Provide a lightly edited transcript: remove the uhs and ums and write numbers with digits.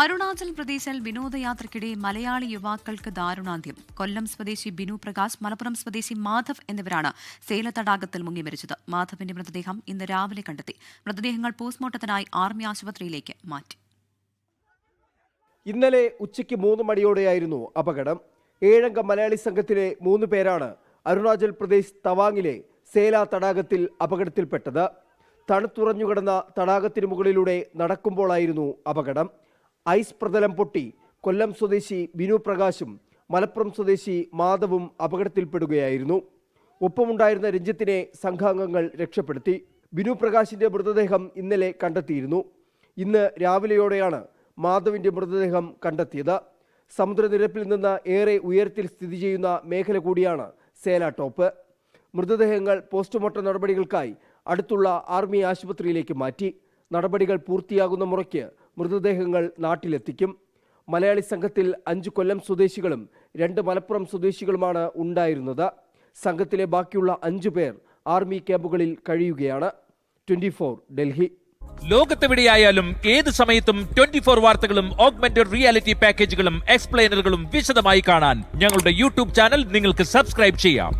അരുണാചൽ പ്രദേശിൽ വിനോദയാത്രയ്ക്കിടെ മലയാളി യുവാക്കൾക്ക് ദാരുണാന്ത്യം. കൊല്ലം സ്വദേശി ബിനു പ്രകാശ്, മലപ്പുറം സ്വദേശി മാധവ് എന്നിവരാണ് സേല തടാകത്തിൽ മുങ്ങി മരിച്ചത്. മാധവിന്റെ മൃതദേഹം ഇന്ന് രാവിലെ കണ്ടെത്തി. മൃതദേഹങ്ങൾ പോസ്റ്റ്മോർട്ടത്തിനായി ആർമി ആശുപത്രിയിലേക്ക് മാറ്റി. ഇന്നലെ ഉച്ചയ്ക്ക് 3 മണിയോടെയായിരുന്നു അപകടം. 7 അംഗ മലയാളി സംഘത്തിലെ 3 പേരാണ് അരുണാചൽ പ്രദേശ് തവാങ്ങിലെ സേല തടാകത്തിൽ അപകടത്തിൽപ്പെട്ടത്. തണുത്തുറഞ്ഞു കിടന്ന തടാകത്തിന് മുകളിലൂടെ നടക്കുമ്പോഴായിരുന്നു അപകടം. ഐസ് പ്രതലം പൊട്ടി കൊല്ലം സ്വദേശി ബിനു പ്രകാശും മലപ്പുറം സ്വദേശി മാധവും അപകടത്തിൽപ്പെടുകയായിരുന്നു. ഒപ്പമുണ്ടായിരുന്ന രഞ്ജിത്തിനെ സംഘാംഗങ്ങൾ രക്ഷപ്പെടുത്തി. ബിനു പ്രകാശിന്റെ മൃതദേഹം ഇന്നലെ കണ്ടെത്തിയിരുന്നു. ഇന്ന് രാവിലെയോടെയാണ് മാധവിന്റെ മൃതദേഹം കണ്ടെത്തിയത്. സമുദ്രനിരപ്പിൽ നിന്ന് ഏറെ ഉയരത്തിൽ സ്ഥിതി ചെയ്യുന്ന മേഖല കൂടിയാണ് സേല ടോപ്പ്. മൃതദേഹങ്ങൾ പോസ്റ്റ്മോർട്ടം നടപടികൾക്കായി അടുത്തുള്ള ആർമി ആശുപത്രിയിലേക്ക് മാറ്റി. നടപടികൾ പൂർത്തിയാകുന്ന മുറയ്ക്ക് മൃതദേഹങ്ങൾ നാട്ടിലെത്തിക്കും. മലയാളി സംഘത്തിൽ 5 കൊല്ലം സ്വദേശികളും 2 മലപ്പുറം സ്വദേശികളുമാണ് ഉണ്ടായിരുന്നത്. സംഘത്തിലെ ബാക്കിയുള്ള 5 പേർ ആർമി ക്യാമ്പുകളിൽ കഴിയുകയാണ്. 24 ഡൽഹി. ലോകത്തെവിടെയായാലും ഏത് സമയത്തും 24 വാർത്തകളും ഓഗ്മെന്റഡ് റിയാലിറ്റി പാക്കേജുകളും എക്സ്പ്ലെയിനറുകളും വിശദമായി കാണാൻ ഞങ്ങളുടെ യൂട്യൂബ് ചാനൽ നിങ്ങൾക്ക് സബ്സ്ക്രൈബ് ചെയ്യാം.